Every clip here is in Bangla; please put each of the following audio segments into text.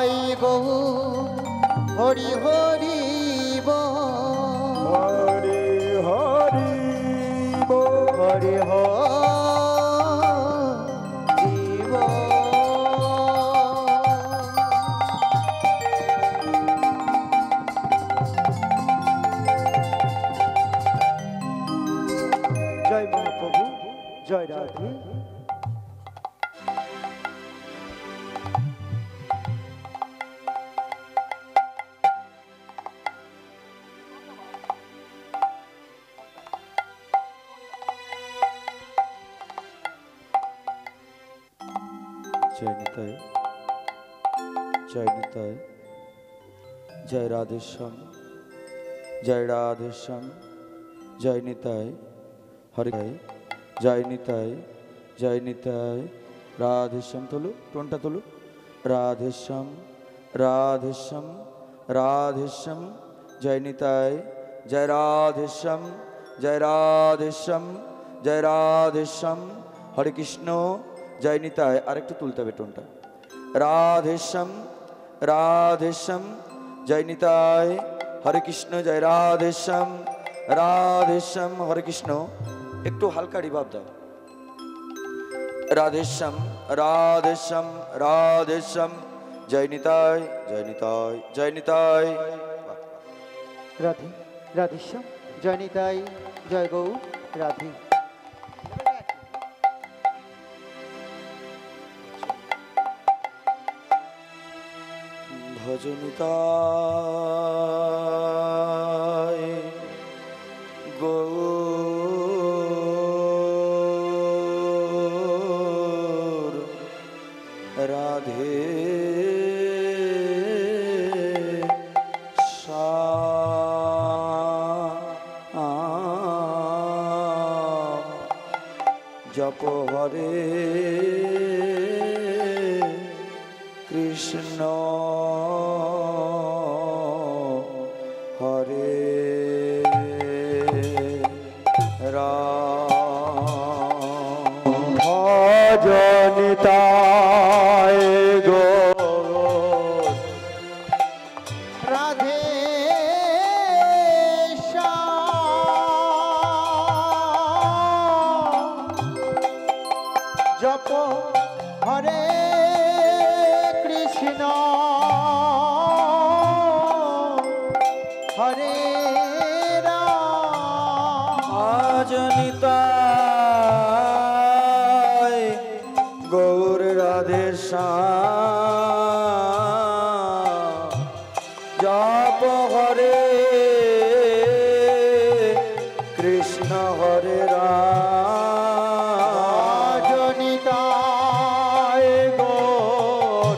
নিতাই গৌ হরি হরি হরি হরি হরি হরি জয় মহাপ্রভু, জয় রাধে। जय निताय, जय निताय, जय राधेश्याम, जय राधेश्याम, जय निताय, हरे जय निताय, जय निताय, राधेश्याम तुलु टोनटा तुलु, राधेश्याम राधेश्याम राधेश्याम, जय निताय, जय राधेश्याम, जय राधेश्याम, जय राधेश्याम, हरे कृष्ण जय निताय। आरेकटु तुलते होबे टोनटा, राधेश्याम राधेश्याम, जय निताय, हरे कृष्ण जय राधेश्याम, राधेश्याम हरे कृष्ण। एकटु हल्का रिभाब दाओ, राधेश्याम राधेश्याम राधेश्याम, जय निताय, जय निताय, जय निताय। राधे राधेश्याम, जय निताई, जय गौ राधे। भजनिताय गौर राधे जप हरे कृष्ण हरे राम। भजनिताय गौर राधे जप हरे कृष्ण हरे राम। भजनिताय गौर राधेश्याम, जप हरे कृष्ण हरे राम। भजनिताय गौर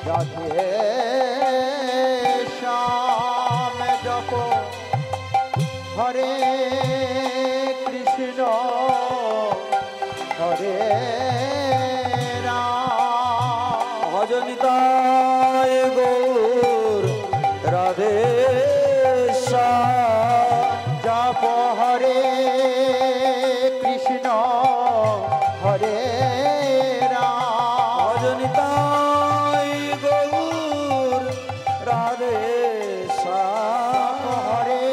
राधे श्याम, जप हरे कृष्ण हरे राम। भजनिताय गौर राधेश्याम, जप हरे कृष्ण हरे राम। भजनिताय गौर राधेश्याम, हरे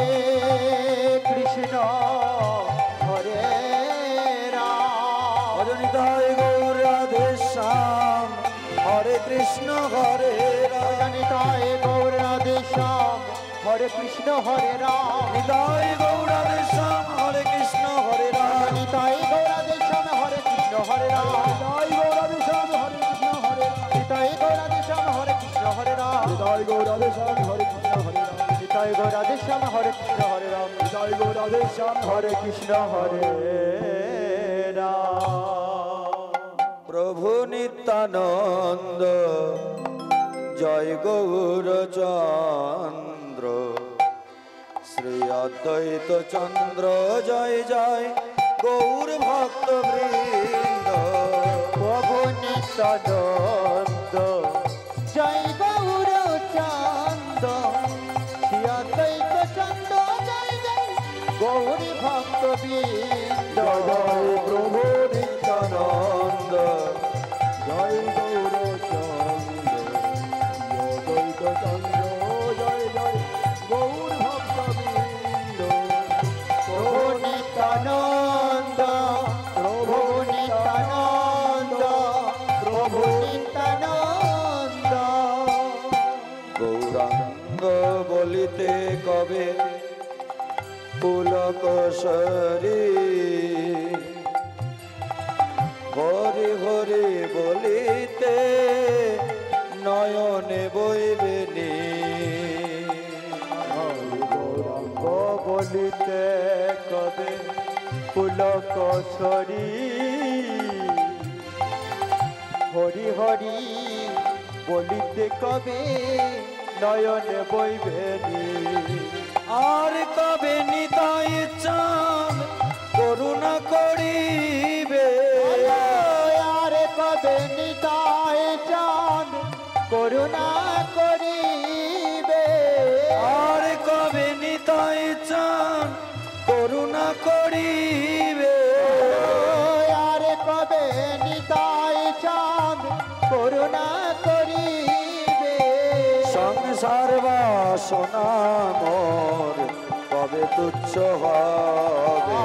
कृष्ण हरे राम। भजनिताय गौर राधेश्याम, हरे कृष्ण हरे राम। निताय गौर राधेश्याम, हरे कृष्ण हरे राम। निताय गौर राधेश्याम, हरे कृष्ण हरे राम। निताय गौर राधेश्याम, हरे कृष्ण हरे राम। निताय गौर राधेश्याम, हरे कृष्ण हरे राम। निताय गौर राधेश्याम, हरे कृष्ण हरे राम। निताय गौर राधेश्याम, हरे कृष्ण हरे राम। निताय गौर राधेश्याम, हरे कृष्ण हरे राम। निताय गौर राधेश्याम, हरे कृष्ण हरे राम। प्रभु नित्यानंद जय गौर चंद्र, श्री अद्वैत चंद्र जय जय गौर भक्त वृंद। प्रभु नित्यानंद जय गौर चंद, श्री अद्वैत चंद जय जय गौरी भक्त वृंद। जय प्रभु नित्यानंद जय गौर चंद গৌরাঙ্গ বলিতে কবে পুলক সরি হরি হরি বলিতে নয়নে বইবেনি গৌরাঙ্গ বলিতে কবে পুলক সরি হরি হরি বলিতে কবে নয়নে বইবেনি আর কবে নিতাই চাঁদ করুণা করিবে আর কবে নিতাই চাঁদ করুণা করিবে আর কবে নিতাই চাঁদ করুণা করিবে আর কবে নিতাই চাঁদ করুণা করিবে সংসার বাসনা মোর কবে তুচ্ছ হবে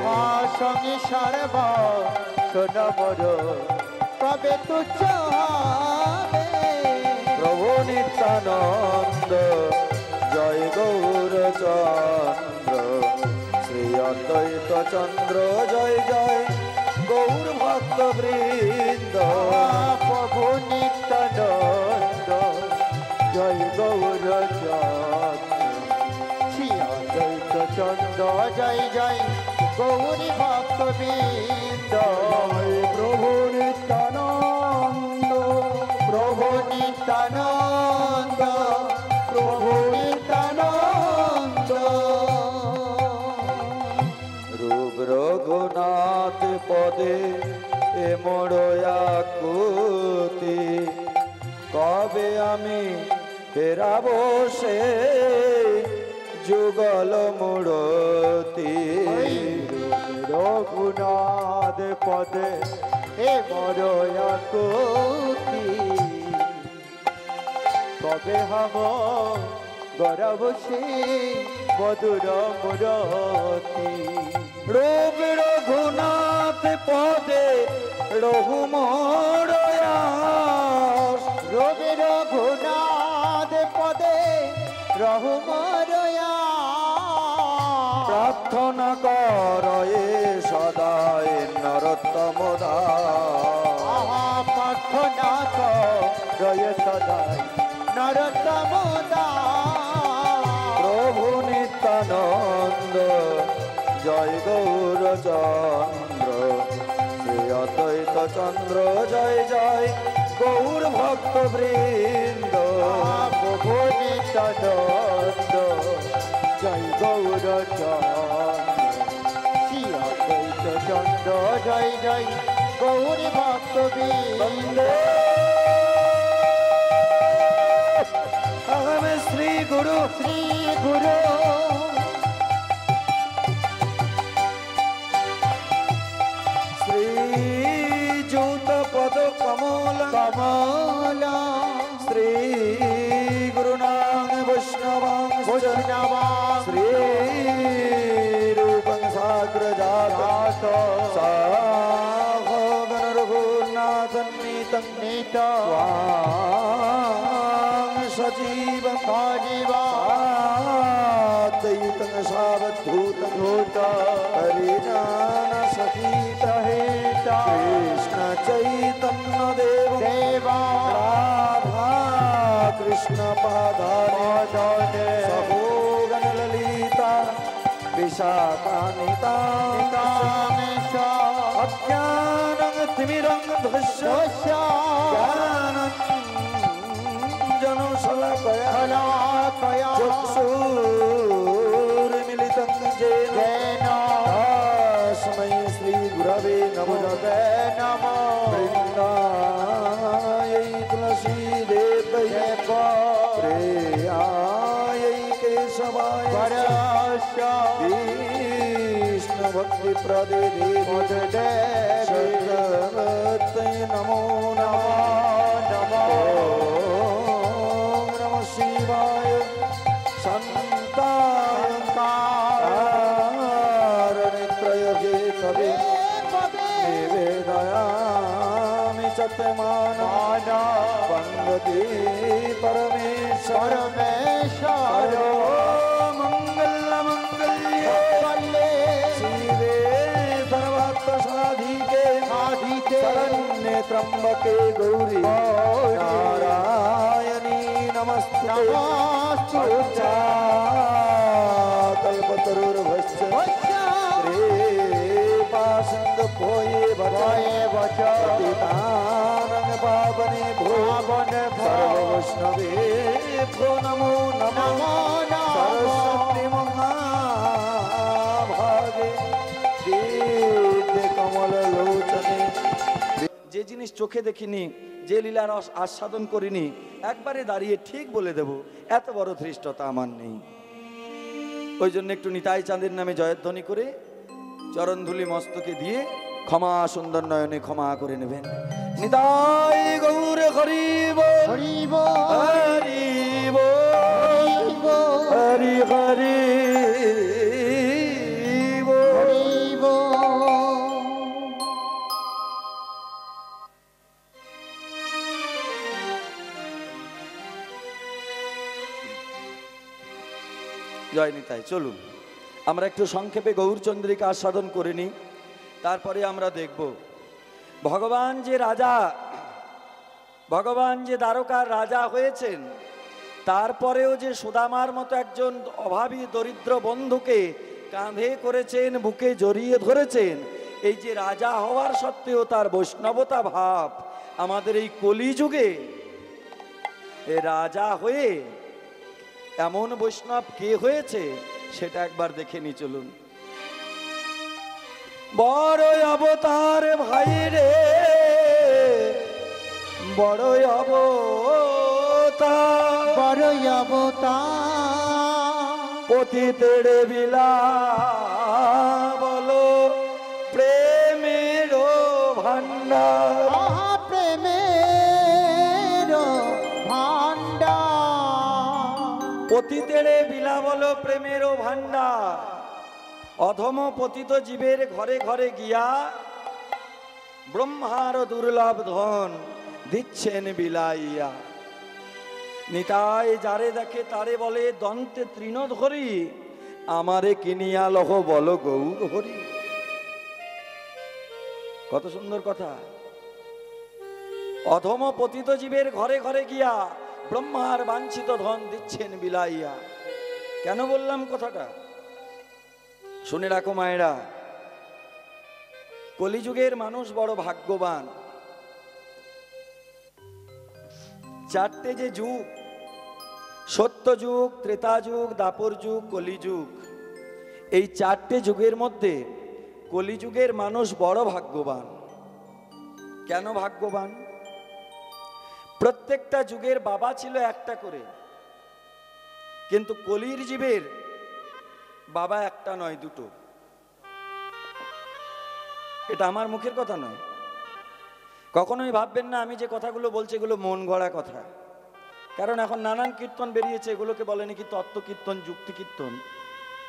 সংসার বাসনা মোর কবে তুচ্ছ হবে প্রভু নিত্যানন্দ জয় গৌর চন্দ্র শ্রী অদ্বৈত চন্দ্র জয় জয় গৌর ভক্ত বৃন্দ প্রভু নিত্যানন্দ জয় গৌর চন্দ্র শ্রী অদ্বৈত চন্দ্র জয় জয় গৌরী ভক্ত বৃন্দ প্রভু নিত্যানন্দ প্রভু নিত্যানন্দ প্রভু নিত্যানন্দ রূপ রঘুনাথ পদে এ মোড়য়াকুতি কবে আমি ফেরাবো সে যুগল মূরতি রঘুনাথ পদে এ মরয়াকুতি কবে হম গরব সে মধুর মুরতি রূপ রঘুনাথ পদে রঘু মোড়য়াস রবি রঘুনাথ পদে রহু মরয়া প্রার্থনা করয়ে সদায় নরোত্তম দাস প্রার্থনা রয়ে সদাই নরতম প্রভু নিত্যানন্দ জয় গৌর চন্দ্র শ্রী অদ্বৈত চন্দ্র জয় জয় গৌর ভক্ত বৃন্দ প্রভু নিত্যানন্দ জয় গৌর চন্দ্র শ্রী অদ্বৈত চন্দ্র জয় জয় গৌর ভক্ত বন্দে अहम श्री गुरु শ্রী গুরু श्री जूत पद कमल কমল श्री गुरुनाथ वैष्णवांश्च বৈষ্ণবা श्री रूपं साग्र जात सागन रघुनाथ नीतं নিত सजीवं সজীবা दयितं सावधूतं ভূত हरिनाम सहित সহিত कृष्ण चैतन्य देव দেবা राधा कृष्ण पादानि পদনে सभोगन ललिता विशाखानिता কামেশ अज्ञानं तिमिरं धस्य দস্যা ज्ञानञ्जन शलाकया কয়া चक्षुर्मिलितं येन যেন तस्मै श्रीगुरवे नमः নমো वृन्दायै तुलसीदेव्यै प्रेयायै केशवाय পরশ विष्णुभक्तिप्रदे देवी পদে शरणवत्यै नमो नमः নমো ॐ नमः शिवाय सन्ताय कारणत्रयगे कवे निवेदयामि च ते मानव वन्दे परमेश्वर পরমে ত্রম্বকে গৌরী নারায়ণী নমস্তে কল্পতরুর্ভশ্চ কৃপাসিন্ধু ভয়ে পতিতানাং পাবনে ভো সর্বৈষ্ণবে ভো নমো নমো সরস্বতী মহাভাগে বিদ্যে কমল লোচনে। যে জিনিস চোখে দেখিনি, যে লীলার আস্বাদন করিনি, একবারে দাঁড়িয়ে ঠিক বলে দেব এত বড় ধৃষ্টতা আমার নেই। ওই জন্য একটু নিতাই চাঁদের নামে জয়ধ্বনি করে চরণধুলি মস্তকে দিয়ে ক্ষমা সুন্দর নয়নে ক্ষমা করে নেবেন। নিতাই গৌর হরিব হরিব হরিব হরি হরিব হরিব। জয় নিতাই। চলুন আমরা একটু সংক্ষেপে গৌরচন্দ্রিকা আস্বাদন করে নিই, তারপরে আমরা দেখব ভগবান যে রাজা, ভগবান যে দ্বারকার রাজা হয়েছেন, তারপরেও যে সুদামার মতো একজন অভাবী দরিদ্র বন্ধুকে কাঁধে করেছেন, বুকে জড়িয়ে ধরেছেন। এই যে রাজা হওয়ার সত্ত্বেও তার বৈষ্ণবতা ভাব আমাদের এই কলিযুগে এ রাজা হয়ে এমন বৈষ্ণব কে হয়েছে সেটা একবার দেখে নি। চলুন। বড়ই অবতার ভাই রে, বড়ই অবতার, বড়ই অবতার, পতিতের বিলা বলো প্রেমের ভান্ডার, আহা প্রেমের ভান্ডার, পতিতের বিলা বলো প্রেমের ভান্ডার। অধম পতিত জীবের ঘরে ঘরে গিয়া ব্রহ্মার দুর্লভ ধন দিচ্ছেন বিলাইয়া। নিতাই যারে দেখে তারে বলে দন্তে তৃণ ধরি, আমারে কিনিয়া লহ বলো গৌর হরি। কত সুন্দর কথা। অধম পতিত জীবের ঘরে ঘরে গিয়া ব্রহ্মার বাঞ্ছিত ধন দিচ্ছেন বিলাইয়া। কেন বললাম কথাটা শুনে রাখো মায়েরা। কলিযুগের মানুষ বড় ভাগ্যবান। চারটে যে যুগ, সত্য যুগ, ত্রেতা যুগ, দাপর যুগ, কলিযুগ, এই চারটে যুগের মধ্যে কলিযুগের মানুষ বড় ভাগ্যবান। কেন ভাগ্যবান? প্রত্যেকটা যুগের বাবা ছিল একটা করে, কিন্তু কলির জীবের বাবা একটা নয়, দুটো। এটা আমার মুখের কথা নয়। কখনোই ভাববেন না আমি যে কথাগুলো বলছি এগুলো মন গড়া কথা। কারণ এখন নানান কীর্তন বেরিয়েছে, এগুলোকে বলে নাকি তত্ত্ব কীর্তন, যুক্তি কীর্তন,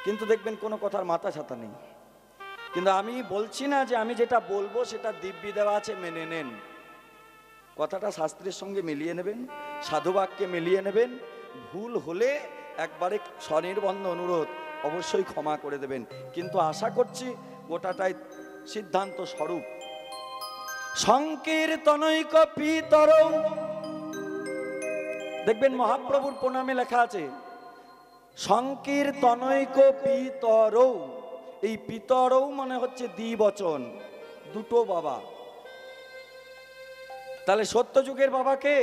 কিন্তু দেখবেন কোনো কথার মাথা ছাতা নেই। কিন্তু আমি বলছি না যে আমি যেটা বলবো সেটা দিব্যি দেওয়া আছে মেনে নেন। কথাটা শাস্ত্রের সঙ্গে মিলিয়ে নেবেন, সাধুবাক্যে মিলিয়ে নেবেন। ভুল হলে একবারে স্বনির্বন্ধ অনুরোধ, অবশ্যই ক্ষমা করে দেবেন। কিন্তু আশা করছি গোটাটাই সিদ্ধান্ত স্বরূপ। সংকীর্তনৈক পিতর, দেখবেন মহাপ্রভুর প্রণামে লেখা আছে সংকীর্তনৈক পিতর। এই পিতরও মানে হচ্ছে দ্বিবচন, দুটো বাবা। তাহলে সত্যযুগের বাবা কে?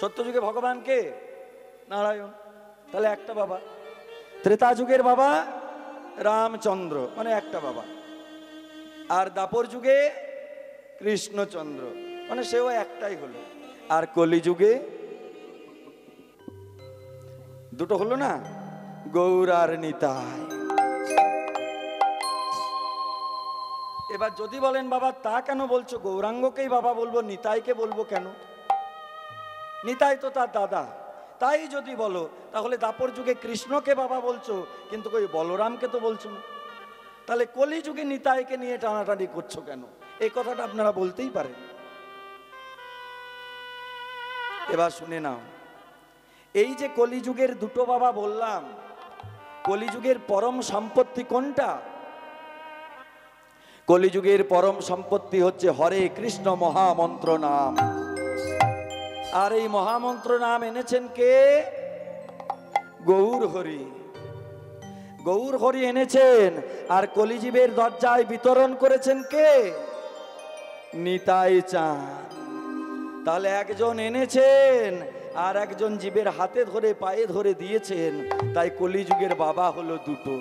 সত্যযুগে ভগবান কে? নারায়ণ। তাহলে একটা বাবা। ত্রেতা যুগের বাবা রামচন্দ্র, মানে একটা বাবা। আর দাপর যুগে কৃষ্ণচন্দ্র, মানে সেও একটাই হলো। আর কলিযুগে দুটো হলো না, গৌর আর নিতাই। এবার যদি বলেন বাবা তা কেন বলছো, গৌরাঙ্গকেই বাবা বলবো, নিতাইকে বলবো কেন? নিতাই তো তার দাদা। তাই যদি বলো তাহলে দাপর যুগে কৃষ্ণকে বাবা বলছো, কিন্তু কই বলরামকে তো বলছো না। তাহলে কলিযুগে নিতাইকে নিয়ে টানাটানি করছো কেন? এই কথাটা আপনারা বলতেই পারেন। এবার শুনে নাও, এই যে কলিযুগের দুটো বাবা বললাম, কলিযুগের পরম সম্পত্তি কোনটা? কলিযুগের পরম সম্পত্তি হচ্ছে হরে কৃষ্ণ মহামন্ত্র নাম। আর এই মহামন্ত্র নাম এনেছেন কে? গৌর হরি। গৌর হরি এনেছেন। আর কলিজীবের দরজায় বিতরণ করেছেন কে? নিতাই চাঁদ। তাহলে একজন এনেছেন আর একজন জীবের হাতে ধরে পায়ে ধরে দিয়েছেন। তাই কলিযুগের বাবা হলো দুটো।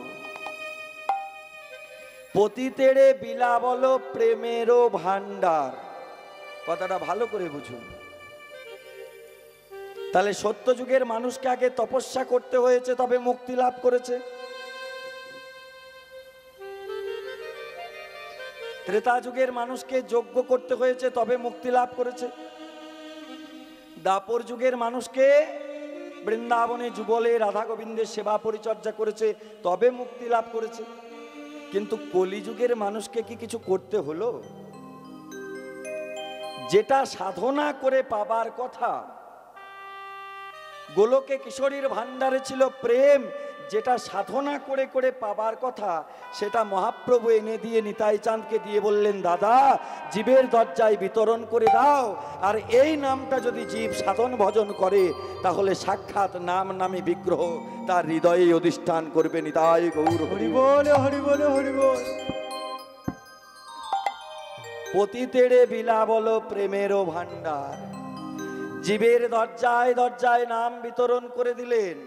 পতিতেরে বিলা বলো প্রেমেরও ভান্ডার, কথাটা ভালো করে বুঝুন। তাহলে সত্যযুগের মানুষকে আগে তপস্যা করতে হয়েছে, তবে মুক্তি লাভ করেছে। ত্রেতা যুগের মানুষকে যজ্ঞ করতে হয়েছে, তবে মুক্তি লাভ করেছে। দাপর যুগের মানুষকে বৃন্দাবনে যুগলে রাধা গোবিন্দের সেবা পরিচর্যা করেছে, তবে মুক্তি লাভ করেছে। কিন্তু কলিযুগের মানুষকে কি কিছু করতে হলো? যেটা সাধনা করে পাবার কথা, গোলকে কিশোরীর ভান্ডারে ছিল প্রেম, যেটা সাধনা করে করে পাবার কথা, সেটা মহাপ্রভু এনে দিয়ে নিতাই চাঁদকে দিয়ে বললেন, দাদা জীবের দরজায় বিতরণ করে দাও। আর এই নামটা যদি জীব সাধন ভজন করে, তাহলে সাক্ষাৎ নাম নামী বিগ্রহ তার হৃদয়ে অধিষ্ঠান করবে। নিতাই গৌর হরি বল, হরি বল, হরি বল। পতিতেরে বিলা বলো প্রেমেরও ভান্ডার, জীবের দরজায় দরজায় নাম বিতরণ করে দিলেন।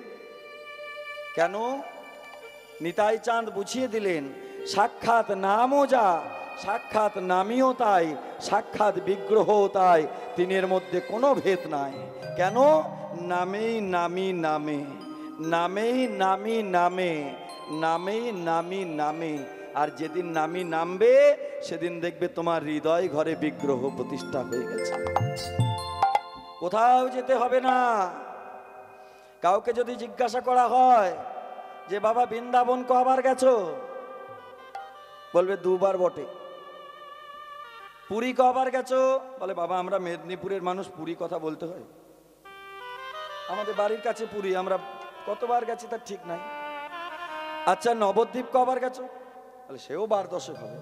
কেন? নিতাই চাঁদ বুঝিয়ে দিলেন, সাক্ষাৎ নামও যা, সাক্ষাৎ নামিও তাই, সাক্ষাৎ বিগ্রহও তাই, তিনের মধ্যে কোনো ভেদ নাই। কেন? নামেই নামি নামে, নামেই নামি নামে, নামেই নামি নামে। আর যেদিন নামি নামবে, সেদিন দেখবে তোমার হৃদয় ঘরে বিগ্রহ প্রতিষ্ঠা হয়ে গেছে। কোথাও যেতে হবে না। কাউকে যদি জিজ্ঞাসা করা হয় যে বাবা বৃন্দাবন কবার গেছো, বলবে দুবার বটে। পুরী কবার গেছো, বলে বাবা আমরা মেদিনীপুরের মানুষ, পুরী কথা বলতে হয়, আমাদের বাড়ির কাছে পুরী, আমরা কতবার গেছি তার ঠিক নাই। আচ্ছা নবদ্বীপ কবার গেছো, বলে সেও 12-10 হবে।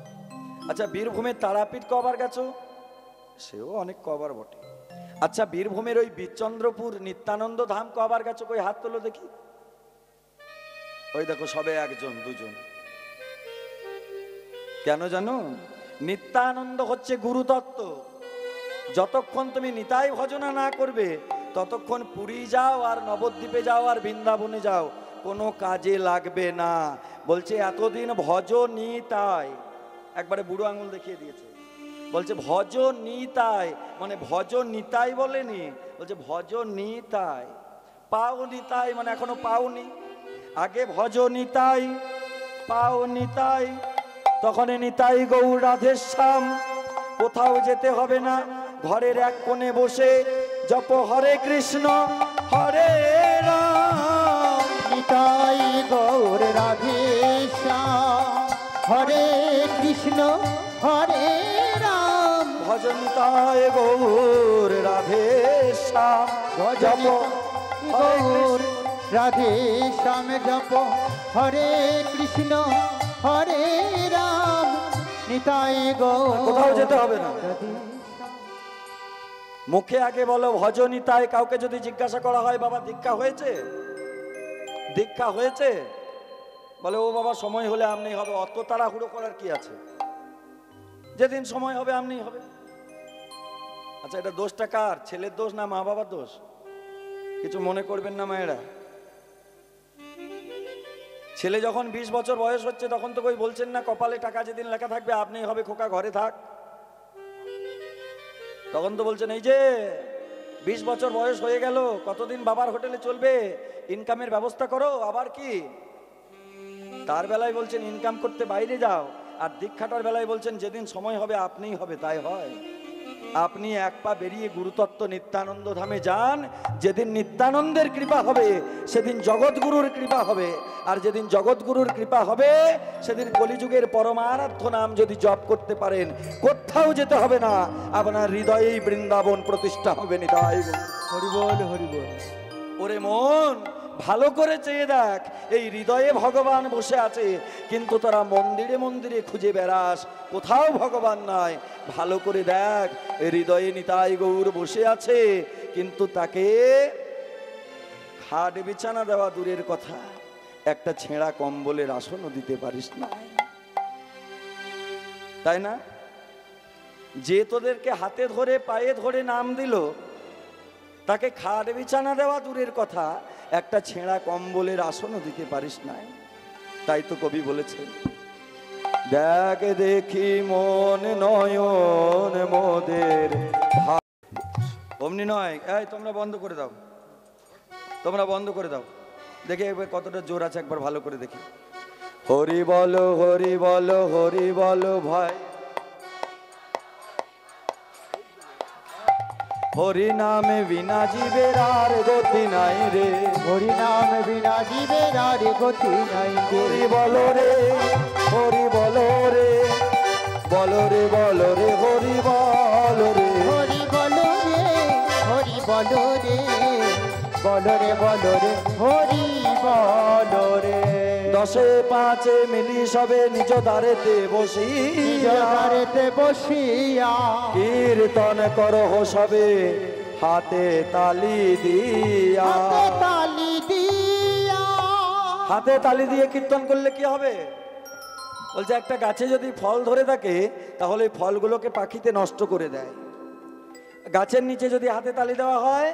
আচ্ছা বীরভূমের তারাপীঠ কবার গেছো, সেও অনেক কবার বটে। আচ্ছা বীরভূমের ওই বীরচন্দ্রপুর নিত্যানন্দ ধাম কবার গেছো, কই হাত তোলো দেখি। ওই দেখো সবে 1 2 কেন জানো? নিত্যানন্দ হচ্ছে গুরুতত্ত্ব। যতক্ষণ তুমি নিতাই ভজনা না করবে, ততক্ষণ পুরী যাও আর নবদ্বীপে যাও আর বৃন্দাবনে যাও, কোনো কাজে লাগবে না। বলছে এতদিন ভজ নিতাই, একবারে বুড়ো আঙুল দেখিয়ে দিয়েছে। বলছে ভজ নিতাই, মানে ভজ নিতাই বলেনি, বলছে ভজ নিতাই। পাও নিতাই মানে এখনো পাওনি। আগে ভজ নিতাই, পাও নিতাই, তখন নিতাই গৌর রাধেশ্যাম। কোথাও যেতে হবে না, ঘরের এক কোণে বসে জপ হরে কৃষ্ণ হরে রাম। নিতাই গৌর রাধেশ্যাম, হরে কৃষ্ণ হরে রাম। ভজ নিতাই গৌর রাধেশ্যাম, জপ গৌর রাধেশ্যাম, জপ হরে কৃষ্ণ হরে রাম। নিতাই গৌর। কোথাও যেতে হবে না, মুখে আগে বলো ভজ নিতাই। কাউকে যদি জিজ্ঞাসা করা হয় বাবা দীক্ষা হয়েছে, দীক্ষা হয়েছে, বলে ও বাবা সময় হলে আমনি হবে। অত তাড়াহুড়ো করার কি আছে, যেদিন সময় হবে আমনি হবে। আচ্ছা এটা দোষটা কার? ছেলের দোষ না মা বাবার দোষ? কিছু মনে করবেন না মায়েরা। ছেলে যখন 20 বছর বয়স হচ্ছে, তখন তো কই বলছেন না কপালে টাকা যেদিন লেখা থাকবে আপনি হবে খোকা ঘরে থাক। তখন তো বলছেন এই যে 20 বছর বয়স হয়ে গেল, কতদিন বাবার হোটেলে চলবে, ইনকামের ব্যবস্থা করো। আবার কি তার বেলায় বলছেন ইনকাম করতে বাইরে যাও, আর দীক্ষাটার বেলায় বলছেন যেদিন সময় হবে আপনিই হবে। তাই হয়? আপনি এক পা বেরিয়ে গুরুতত্ত্ব নিত্যানন্দ ধামে যান। যেদিন নিত্যানন্দের কৃপা হবে, সেদিন জগৎগুরুর কৃপা হবে। আর যেদিন জগৎগুরুর কৃপা হবে, সেদিন কলিযুগের পরমারাধ্য নাম যদি জপ করতে পারেন, কোথাও যেতে হবে না, আপনার হৃদয়েই বৃন্দাবন প্রতিষ্ঠা হবে। নিতাই হরি বল, হরি বল। ওরে মন, ভালো করে চেয়ে দেখ, এই হৃদয়ে ভগবান বসে আছে, কিন্তু তোরা মন্দিরে মন্দিরে খুঁজে বেড়াস, কোথাও ভগবান নাই। ভালো করে দেখ, হৃদয়ে নিতাই গৌর বসে আছে, কিন্তু তাকে খাট বিছানা দেওয়া দূরের কথা, একটা ছেঁড়া কম্বলের আসনও দিতে পারিস না, তাই না? যে তোদেরকে হাতে ধরে পায়ে ধরে নাম দিল, তাকে খাট বিছানা দেওয়া দূরের কথা, একটা ছেঁড়া কম্বলের আসনও দিতে পারিস না। তাই তো কবি বলেছেন, দেখ দেখি মন নয়ন মোদের। অমনি নয়, এই তোমরা বন্ধ করে দাও, তোমরা বন্ধ করে দাও, দেখে একবার কতটা জোর আছে একবার ভালো করে দেখি। হরি বলো হরি বলো হরি বলো ভাই, হরি নামে বিনা জীবের আর গতি নাই রে, হরি নাম বিনা জীবের আর গতি নাই রে। হরি বলো রে হরি বলো রে, বলো রে বলো রে হরি বলো রে, হরি বলো রে হরি বলো রে, বলো রে বলো রে হরি বলো রে। দশে পাঁচে মিলি সবে নিজ দ্বারেতে নিজ বসিয়া, দ্বারেতে বসিয়া কীর্তন করহ সবে হাতে তালি দিয়া। হাতে তালি দিয়া। হাতে তালি দিয়ে কীর্তন করলে কি হবে? বলছে একটা গাছে যদি ফল ধরে থাকে, তাহলে এই ফলগুলোকে পাখিতে নষ্ট করে দেয়। গাছের নিচে যদি হাতে তালি দেওয়া হয়,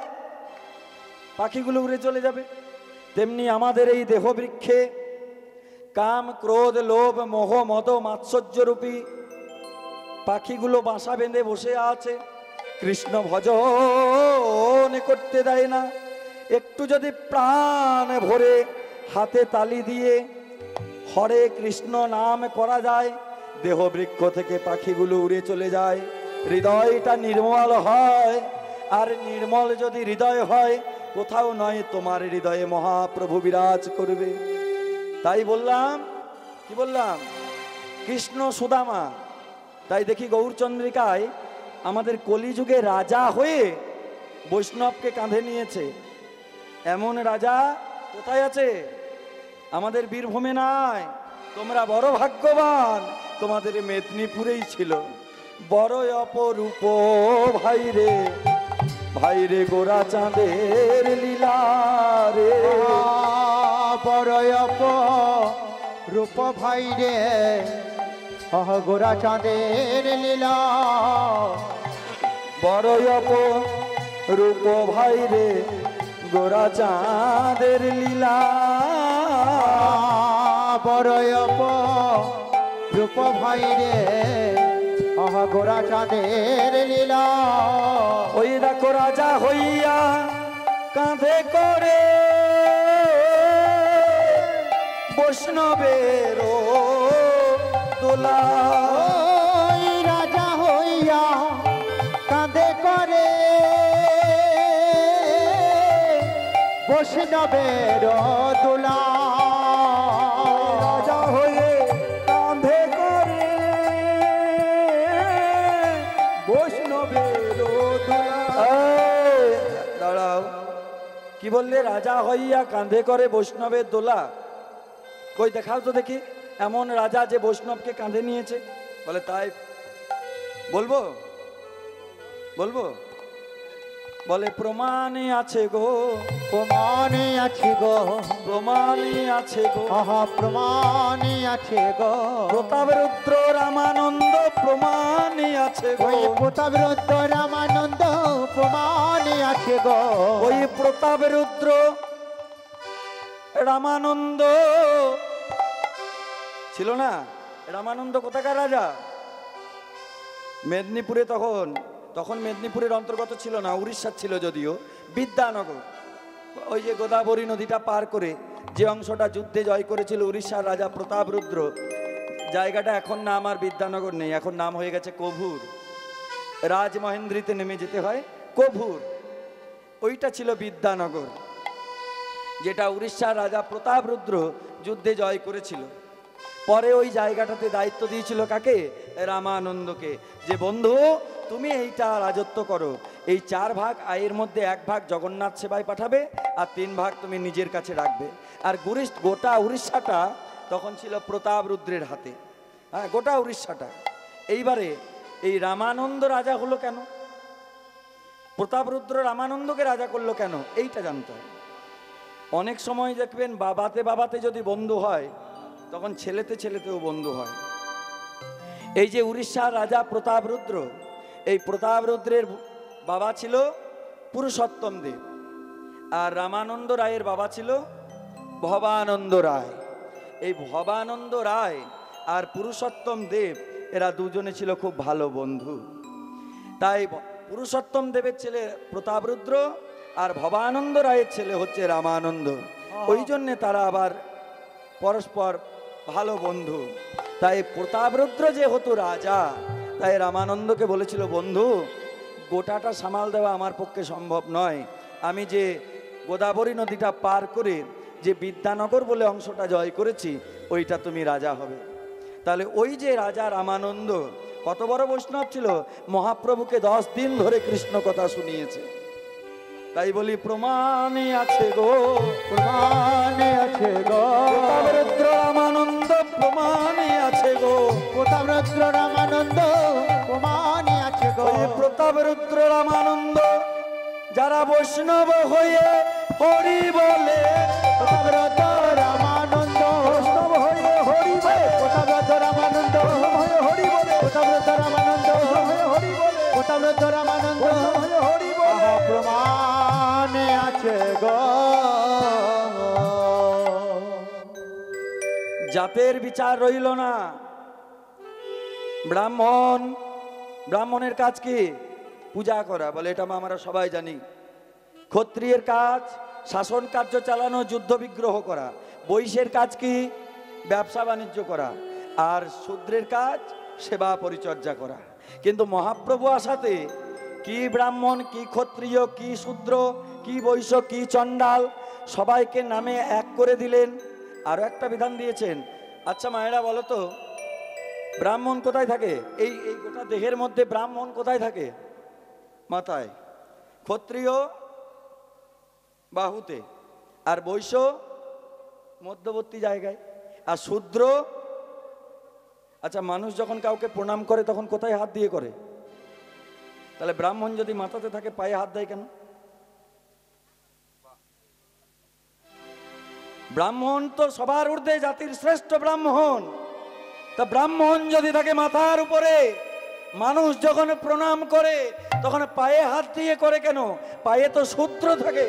পাখিগুলো উড়ে চলে যাবে। তেমনি আমাদের এই দেহবৃক্ষে কাম ক্রোধ লোভ মোহ মদ মাৎসর্যরূপী পাখিগুলো বাসা বেঁধে বসে আছে, কৃষ্ণ ভজন করতে দেয় না। একটু যদি প্রাণ ভরে হাতে তালি দিয়ে হরে কৃষ্ণ নাম করা যায়, দেহবৃক্ষ থেকে পাখিগুলো উড়ে চলে যায়, হৃদয়টা নির্মল হয়। আর নির্মল যদি হৃদয় হয়, কোথাও নয় তোমার হৃদয়ে মহাপ্রভু বিরাজ করবে। তাই বললাম, কি বললাম, কৃষ্ণ সুদামা। তাই দেখি গৌরচন্দ্রিকায় আমাদের কলিযুগে রাজা হয়ে বৈষ্ণবকে কাঁধে নিয়েছে, এমন রাজা কোথায় আছে? আমাদের বীরভূমে নাই। তোমরা বড় ভাগ্যবান, তোমাদের মেদিনীপুরেই ছিল। বড় অপরূপ ভাইরে ভাইরে গোরা চাঁদের লীলা রে, বড় রূপ ভাই রে গোরা চাঁদের লীলা। বড় অপরূপ ভাইরে গোরা চাঁদের লীলা, বড় রূপ ভাই রে গোরা চাঁদের লীলা। ওই দেখো রাজা হইয়া কাঁধে করে বৈষ্ণবের দোলা, ওই রাজা হইয়া কাঁধে করে বৈষ্ণবের দোলা। রাজা হয়ে কাঁধে করে বৈষ্ণবের দোলা। দাঁড়াও, কি বললে? রাজা হইয়া কাঁধে করে বৈষ্ণবের দোলা। কই দেখাও তো দেখি এমন রাজা যে বৈষ্ণবকে কাঁধে নিয়েছে। বলে তাই বলবো বলবো, বলে প্রমাণে আছে গো, প্রমাণে আছে গো, প্রমাণে আছে গো, আহা প্রমাণে আছে গো। প্রতাপ রুদ্র রামানন্দ প্রমাণে আছে গো, ওই প্রতাপ রুদ্র রামানন্দ প্রমাণে আছে গো। ওই প্রতাপ রুদ্র রামানন্দ ছিল না? রামানন্দ কোথাকার রাজা? মেদিনীপুরে। তখন মেদিনীপুরের অন্তর্গত ছিল না, উড়িষ্যার ছিল যদিও, বিদ্যানগর। ওই যে গোদাবরী নদীটা পার করে যে অংশটা যুদ্ধে জয় করেছিল উড়িষ্যার রাজা প্রতাপ রুদ্র, জায়গাটা এখন নাম আর বিদ্যানগর নেই, এখন নাম হয়ে গেছে কভুর। রাজমহেন্দ্রীতে নেমে যেতে হয় কভুর, ওইটা ছিল বিদ্যানগর, যেটা উড়িষ্যার রাজা প্রতাপ রুদ্র যুদ্ধে জয় করেছিল। পরে ওই জায়গাটাতে দায়িত্ব দিয়েছিল কাকে? রামানন্দকে, যে বন্ধু তুমি এইটা রাজত্ব করো, এই 4 ভাগ আয়ের মধ্যে 1 ভাগ জগন্নাথ সেবায় পাঠাবে, আর 3 ভাগ তুমি নিজের কাছে রাখবে। আর গোটা উড়িষ্যাটা তখন ছিল প্রতাপরুদ্রের হাতে, হ্যাঁ, গোটা উড়িষ্যাটা। এইবারে এই রামানন্দ রাজা হলো কেন, প্রতাপরুদ্র রামানন্দকে রাজা করলো কেন, এইটা জানতে হবে। অনেক সময় দেখবেন বাবাতে বাবাতে যদি বন্ধু হয়, তখন ছেলেতে ছেলেতেও বন্ধু হয়। এই যে উড়িষ্যার রাজা প্রতাপরুদ্র, এই প্রতাপরুদ্রের বাবা ছিল পুরুষোত্তম দেব, আর রামানন্দ রায়ের বাবা ছিল ভবানন্দ রায়। এই ভবানন্দ রায় আর পুরুষোত্তম দেব এরা দুজনে ছিল খুব ভালো বন্ধু। তাই পুরুষোত্তম দেবের ছেলে প্রতাপরুদ্র আর ভবানন্দ রায়ের ছেলে হচ্ছে রামানন্দ, ওই জন্যে তারা আবার পরস্পর ভালো বন্ধু। তাই প্রতাপরুদ্র যে হতো রাজা, তাই রামানন্দকে বলেছিল, বন্ধু গোটাটা সামাল দেওয়া আমার পক্ষে সম্ভব নয়, আমি যে গোদাবরী নদীটা পার করে যে বিদ্যানগর বলে অংশটা জয় করেছি, ওইটা তুমি রাজা হবে। তাহলে ওই যে রাজা রামানন্দ কত বড় বৈষ্ণব ছিল, মহাপ্রভুকে 10 দিন ধরে কৃষ্ণ কথা শুনিয়েছে। তাই বলি প্রমাণে আছে গো, প্রমাণে আছে গো, প্রতাপরুদ্র রামানন্দ প্রমাণে আছে গো, প্রতাপরুদ্র রামানন্দ প্রমাণে আছে গো। ওই প্রতাপরুদ্র রামানন্দ যারা বৈষ্ণব হয়ে হরি বলে, প্রতাপরুদ্র রামানন্দ বৈষ্ণব হয়ে হরি বলে, প্রতাপরুদ্র রামানন্দ হয়ে হরি বলে, প্রতাপরুদ্র রামানন্দ হয়ে হরি বলে, প্রতাপরুদ্র রামানন্দ হয়ে হরি বলে, প্রমাণে আছে গো। জাতের বিচার রইল না। ব্রাহ্মণের কাজ কি? পূজা করা, বলে এটা আমরা সবাই জানি। ক্ষত্রিয়ের কাজ শাসন কার্য চালানো, যুদ্ধ বিগ্রহ করা। বৈশ্যের কাজ কি? ব্যবসা বাণিজ্য করা। আর শূদ্রের কাজ সেবা পরিচর্যা করা। কিন্তু মহাপ্রভু আসাতে কি ব্রাহ্মণ, কি ক্ষত্রিয়, কি শূদ্র, কি বৈশ্য, কি চণ্ডাল, সবাইকে নামে এক করে দিলেন। আরো একটা বিধান দিয়েছেন। আচ্ছা মায়েরা বলো তো, ব্রাহ্মণ কোথায় থাকে? এই গোটা দেহের মধ্যে ব্রাহ্মণ কোথায় থাকে? মাথায়, ক্ষত্রিয় বাহুতে, আর বৈশ্য মধ্যবর্তী জায়গায়, আর শূদ্র। আচ্ছা মানুষ যখন কাউকে প্রণাম করে তখন কোথায় হাত দিয়ে করে? তাহলে ব্রাহ্মণ যদি মাথাতে থাকে পায়ে হাত দেয় কেন? ব্রাহ্মণ তো সবার ঊর্ধ্বে, জাতির শ্রেষ্ঠ ব্রাহ্মণ। তা ব্রাহ্মণ যদি থাকে মাথার উপরে, মানুষ যখন প্রণাম করে তখন পায়ে হাত দিয়ে করে কেন? পায়ে তো শূদ্র থাকে।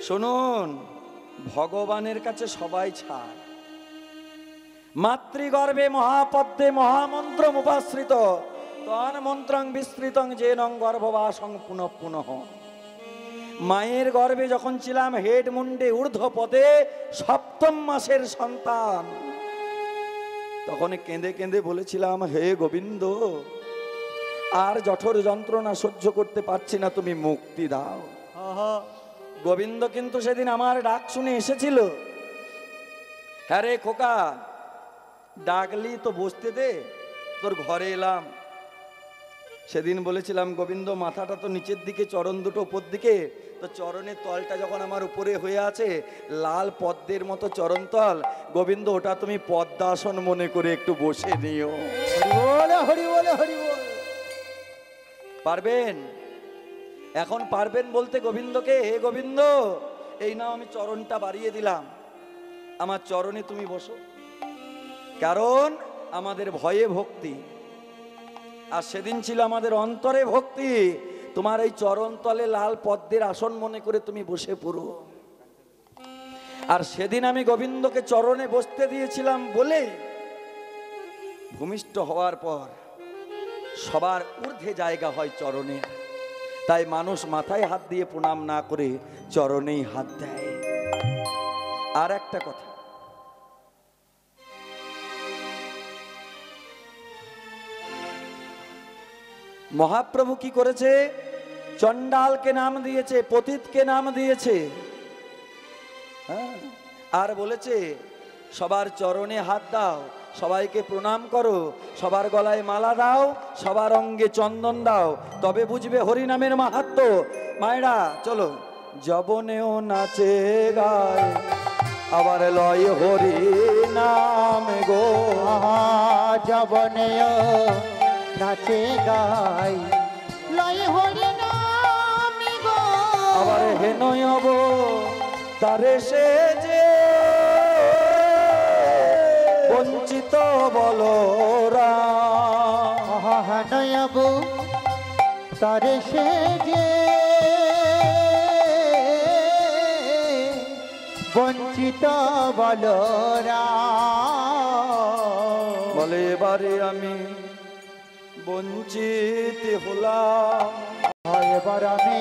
শুনুন, ভগবানের কাছে সবাই ছাড়। মাতৃগর্ভে মহাপদ্মে মহামন্ত্র উপাশ্রিত তন মন্ত্রং বিস্তৃতং জেনং গর্ভবাসং পুনঃ পুনঃ। মায়ের গর্ভে যখন ছিলাম হেড মুন্ডে ঊর্ধ্ব পদে, 7ম মাসের সন্তান, তখন কেঁদে কেঁদে বলেছিলাম, হে গোবিন্দ, আর জঠর যন্ত্রণা সহ্য করতে পারছি না, তুমি মুক্তি দাও। গোবিন্দ কিন্তু সেদিন আমার ডাক শুনে এসেছিল। হ্যাঁ রে খোকা, ডাকলি তো বসতে দে, তোর ঘরে এলাম। সেদিন বলেছিলাম, গোবিন্দ মাথাটা তো নিচের দিকে, চরণ দুটো উপর দিকে, তো চরণের তলটা যখন আমার উপরে হয়ে আছে, লাল পদ্মের মতো চরণ তল, গোবিন্দ ওটা তুমি পদ্মাসন মনে করে একটু বসে নিও। হরি বলে হরি বল। পারবেন? এখন পারবেন বলতে গোবিন্দকে, হে গোবিন্দ, এই নাও আমি চরণটা বাড়িয়ে দিলাম, আমার চরণে তুমি বসো। কারণ আমাদের ভয়ে ভক্তি, আর সেদিন ছিল আমাদের অন্তরে ভক্তি। তোমার এই চরণ তলে লাল পদ্মের আসন মনে করে তুমি বসে পড়ো। আর সেদিন আমি গোবিন্দকে চরণে বসতে দিয়েছিলাম বলেই ভূমিষ্ঠ হওয়ার পর সবার ঊর্ধ্বে জায়গা হয় চরণে। তাই মানুষ মাথায় হাত দিয়ে প্রণাম না করে চরণেই হাত দেয়। আর একটা কথা, মহাপ্রভু কি করেছে? চণ্ডালকে নাম দিয়েছে, পতিতকে নাম দিয়েছে, আর বলেছে সবার চরণে হাত দাও, সবাইকে প্রণাম করো, সবার গলায় মালা দাও, সবার অঙ্গে চন্দন দাও, তবে বুঝবে হরিনামের মাহাত্ম্য। মায়েরা চলো। যবনেও নাচে গায় আবার লয় হরি নাম গো, যবনেও নাচে গায় লয় হরি নাম গো, আবার হেনয়ব তারে সে যে বঞ্চিত বলরা, হেনয়ব তারে সে যে বঞ্চিত বলরা। বলে এবারে আমি বঞ্চিত হলাম, এবার আমি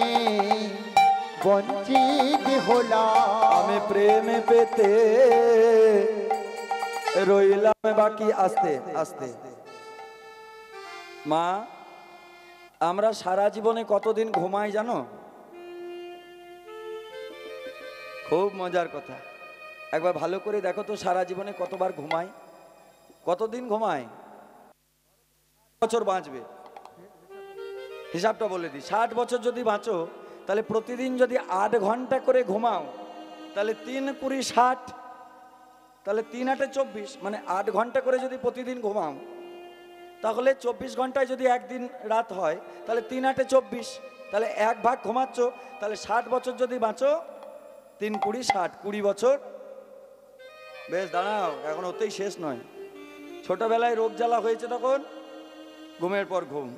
বঞ্চিত হলাম, আমি প্রেমে পেতে রইলাম বাকি। আস্তে আস্তে। মা, আমরা সারা জীবনে কতদিন ঘুমাই জানো? খুব মজার কথা, একবার ভালো করে দেখো তো সারা জীবনে কতবার ঘুমাই, কতদিন ঘুমাই? বছর বাঁচবে, হিসাবটা বলে দিই। 60 বছর যদি বাঁচো, তাহলে প্রতিদিন যদি 8 ঘন্টা করে ঘুমাও, তাহলে 3 × 60, তাহলে 3 × 8 = 24, মানে 8 ঘন্টা করে যদি প্রতিদিন ঘুমাও, তাহলে 24 ঘন্টায় যদি একদিন রাত হয়, তাহলে 3 × 8 = 24, তাহলে 1 ভাগ ঘুমাচ্ছ, তাহলে 60 বছর যদি বাঁচো, 3 × 20 = 60, 20 বছর। বেশ, দাঁড়াও, এখন ওতেই শেষ নয়। ছোটবেলায় রোগ জ্বালা হয়েছে, তখন ঘুমের পর ঘুম।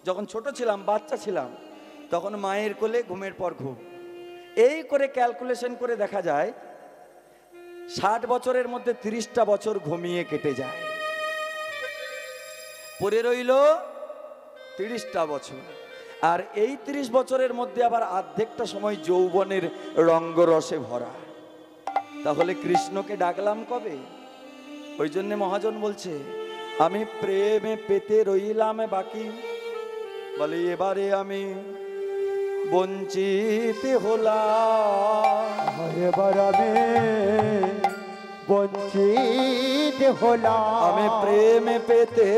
যখন ছোট ছিলাম, বাচ্চা ছিলাম, তখন মায়ের কোলে ঘুমের পর ঘুম। এই করে ক্যালকুলেশন করে দেখা যায় 60 বছরের মধ্যে 30টা বছর ঘুমিয়ে কেটে যায়, পরে রইল 30টা বছর। আর এই 30 বছরের মধ্যে আবার অর্ধেকটা সময় যৌবনের রঙ্গরসে ভরা। তাহলে কৃষ্ণকে ডাকলাম কবে? ওই জন্যে মহাজন বলছে, আমি প্রেমে পেতে রইলাম বাকি, বলে এবারে আমি বঞ্চিত হলাম, এবার আমি বঞ্চিত হলাম, আমি প্রেমে পেতে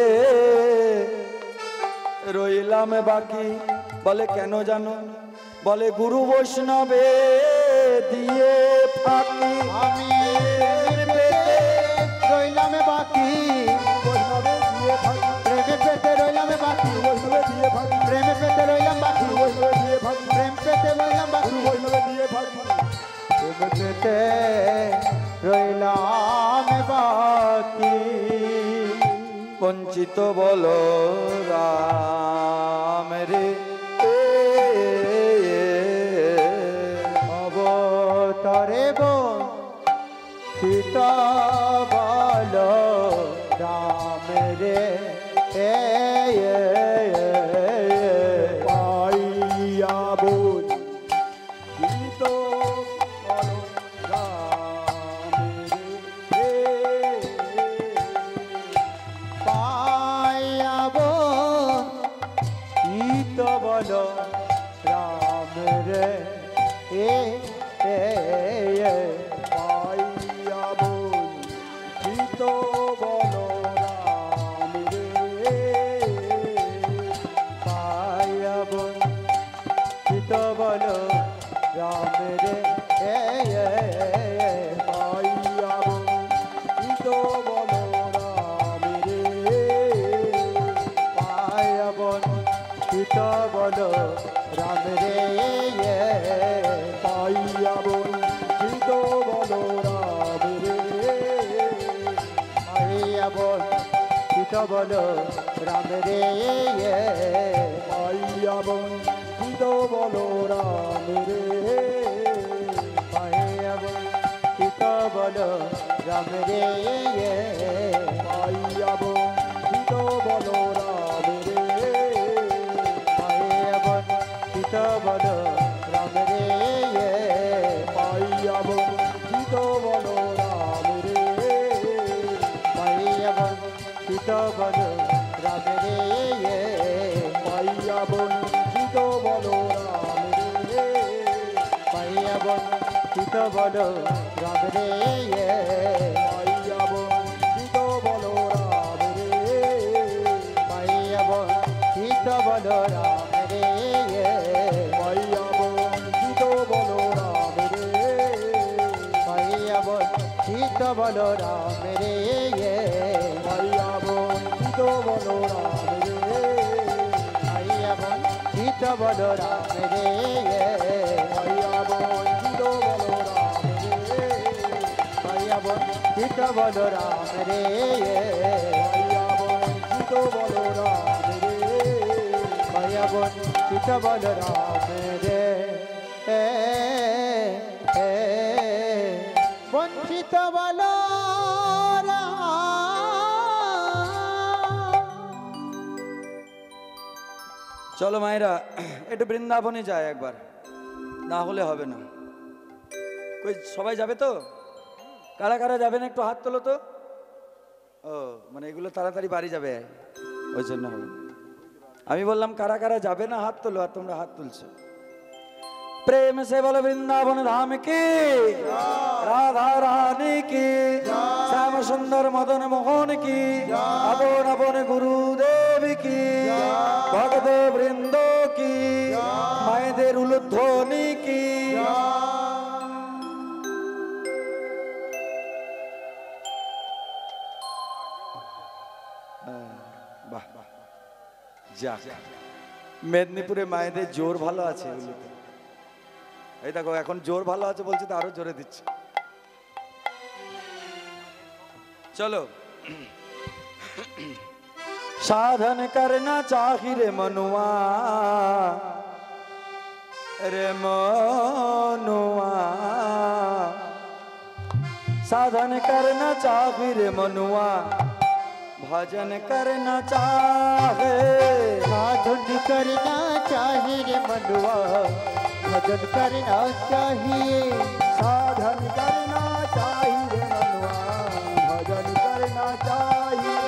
রইলাম বাকি। বলে কেন জানো? বলে গুরু বৈষ্ণবে দিয়ে ফাঁকি, আমি পেতে রইলাম বাকি, প্রেমে পেতে রইলাম বাকি, প্রেমে পেতে রইলাম বাকি, প্রেম পেতে রইলাম বাকি, প্রেমে পেতে রইলাম বাকি। বঞ্চিত বলো রাম রে, অবতারে সীতা বল রাম রে, পাইয়া বল গীত বল রাম রে, পায়াব গীত বল রাম রে, পাইয়া বল গীত বল রাম রে, পায়াব গীত বল রাম রে, পাইয়া বল গীত বল রাম রে, পায়াব গীত বল রাম রে, পাইয়া বল গীত বল রাম রে, পায়াব গীত বল রাম রে, পাইয়া বল গীত বল রাম রে, পায়াব গীত বল রাম রে, পাইয়া বল গীত বল রাম রে, পায়াব গীত বল রাম রে, পাইয়া বল গীত বল রাম রে, পায়াব গীত বল রাম রে, পাইয়া বল গীত বল রাম রে, পায়াব গীত বল রাম রে, পাইয়া বল গীত বল বঞ্চিত বলরাম রে মাইয়া বঞ্চিত বলরাম রে মাইয়া বঞ্চিত বলরাম রে মাইয়া বঞ্চিত বলরাম রে মাইয়া বঞ্চিত বলরাম রে মাইয়া বঞ্চিত বলরাম রে মাইয়া বঞ্চিত বলরাম রে মাইয়া বঞ্চিত বলরাম রে মাইয়া বঞ্চিত বলরাম রে বঞ্চিত বলরাম। চলো মায়েরা একটু বৃন্দাবনে যায় একবার, না হলে হবে না। কই সবাই যাবে তো? কারা কারা যাবেন একটু হাত তোলো তো। ও মানে এগুলো তাড়াতাড়ি বাড়ি যাবে, ওই জন্য হবে। আমি বললাম কারা কারা যাবে না হাত তোলো, আর তোমরা হাত তুলছো। প্রেম সে বলো বৃন্দাবন ধাম কি, রাধা রানী কি, শ্যাম সুন্দর মদন মোহন কি, আপন আপন গুরুদেব কি, ভক্ত বৃন্দ কি, মায়েদের উলুধ্বনি কি। বাহ বাহ, যাক মেদিনীপুরে মায়েদের জোর ভালো আছে এগুলোতে। এই দেখো এখন জোর ভালো আছে বলছে তো আরো জোরে দিচ্ছে। চলো। साधन करना चाही रे मनुआ, रे मनुआ, साधन करना चाही रे मनुआ, भजन करना चाहे। साधन करना चाहिए रे मनुआ, भजन करना चाहिए। साधन करना चाहिए मनुआ, भजन करना चाहिए।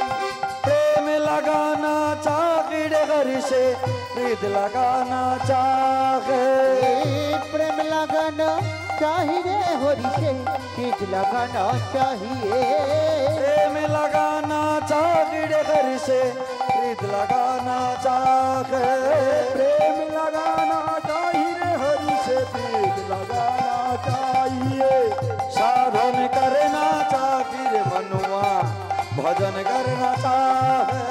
प्रेम लगाना चाहिए हरि से, प्रीत लगाना चाहे। प्रेम लगाना चाहिए हरि से, प्रीत लगाना चाहिए। प्रेम लगाना चाहिए हरि से, प्रीत लगाना चाहे। प्रेम लगाना चाहिए हरि से, प्रीत लगाना चाहिए। साधन करना चाहिए मनुआ, भजन करना चाहे।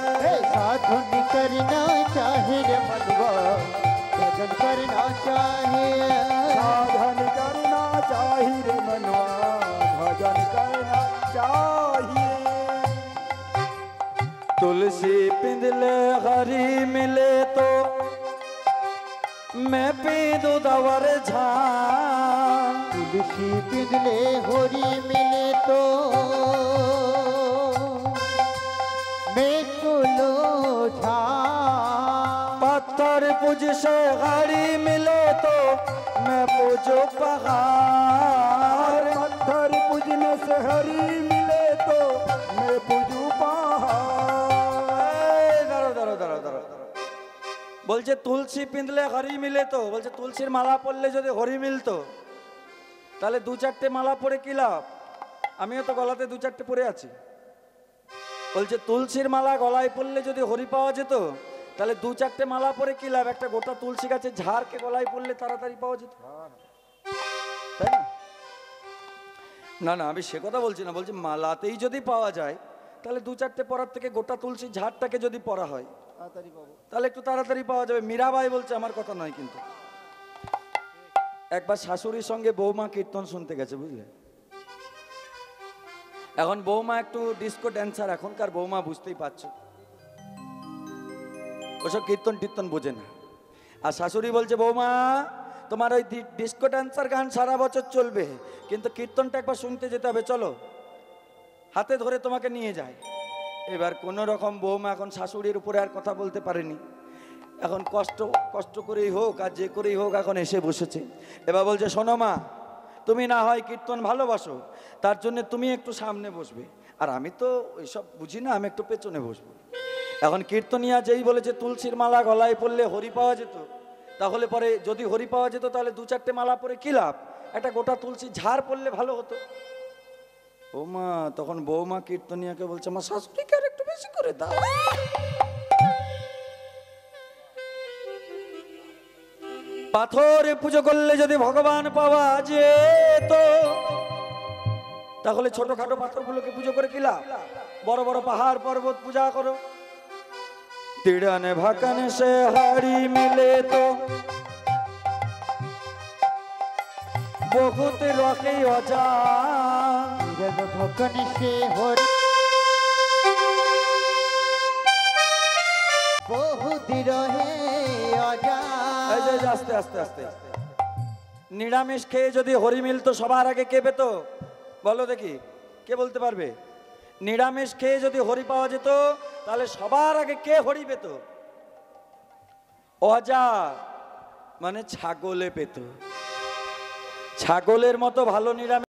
साधन करना चाहिए रे मनुआ, भजन करना चाहिए। साधन करना चाहिए मनुआ, भजन करना चाहिए। तुलसी पिंदले हरी मिले तो मैं पी दूं दवर झान। तुलसी पिघले होरी मिले तो मैं कुलो झा। पत्थर पूज से हरी मिले तो मैं पूजो पहाड़। पत्थर पूजने से हरी मिले तो मैं पूजू पहाड़। दाঁড়াও দাঁড়াও দাঁড়াও দাঁড়াও। বলছে তুলসী পিঁধলে হরি মিলে তো, বলছে তুলসীর মালা পরলে যদি হরি মিলতো তাহলে দু চারটে মালা পরে কি লাভ? আমিও তো গলাতে দু চারটে পরে আছি। বলছে তুলসীর মালা গলায় পরলে যদি হরি পাওয়া যেত তাহলে দু চারটে মালা পরে কি লাভ? একটা গোটা তুলসী গাছের ঝাড়কে গলায় পরলে তাড়াতাড়ি পাওয়া যেত, তাই না? না না, আমি সে কথা বলছি না, বলছি মালাতেই যদি পাওয়া যায় তাহলে দু চারটে পরার থেকে গোটা তুলসী ঝাড়টাকে যদি পরা হয় তাহলে একটু তাড়াতাড়ি পাওয়া যাবে। মীরাবাই বলছে, আমার কথা নয় কিন্তু। একবার শাশুড়ির সঙ্গে বৌমা কীর্তন শুনতে গেছে, বুঝলে? এখন বৌমা একটু ডিস্কো ড্যান্সার, এখনকার বৌমা বুঝতেই পারছো, ওসব কীর্তন টীর্তন বোঝে না। আর শাশুড়ি বলছে, বৌমা তোমার ওই ডিস্কো ড্যান্সার গান সারা বছর চলবে, কিন্তু কীর্তনটা একবার শুনতে যেতে হবে, চলো। হাতে ধরে তোমাকে নিয়ে যায়। এবার কোনো রকম বৌমা এখন শাশুড়ির উপরে আর কথা বলতে পারেনি। এখন কষ্ট করেই হোক আর যে করেই হোক এখন এসে বসেছে। এবার বলছে, শোনো মা, তুমি না হয় কীর্তন ভালোবাসো, তার জন্য তুমি একটু সামনে বসবে, আর আমি তো ওইসব বুঝি না, আমি একটু পেছনে বসবো। এখন কীর্তনিয়া যেই বলেছে তুলসীর মালা গলায় পড়লে হরি পাওয়া যেত, তাহলে পরে যদি হরি পাওয়া যেত তাহলে দু চারটে মালা পরে কি লাভ? একটা গোটা তুলসী ঝাড় পড়লে ভালো হতো। ও মা, তখন বৌমা কীর্তনিয়াকে বলছে, মা শাশুড়িকে আর একটু বেশি করে দাও। পাথরে পুজো করলে যদি ভগবান পাওয়া যেত, তাহলে ছোটখাটো পাথরগুলোকে পুজো করে কি লাভ? বড় বড় পাহাড় পর্বত পূজা করো। তিড়ানে ভাকানে সে হারি মিলে তো বহুত রকে অজা। ভগবান সে হরি বহুত রহে অজা। আস্তে আস্তে আস্তে। নিরামিষ খেয়ে যদি হরি মিলতো সবার আগে কে পেত বলো দেখি, কে বলতে পারবে? নিরামিষ খেয়ে যদি হরি পাওয়া যেত তাহলে সবার আগে কে হরি পেত? অজা মানে ছাগলে পেত। ছাগলের মতো ভালো নিরামিষ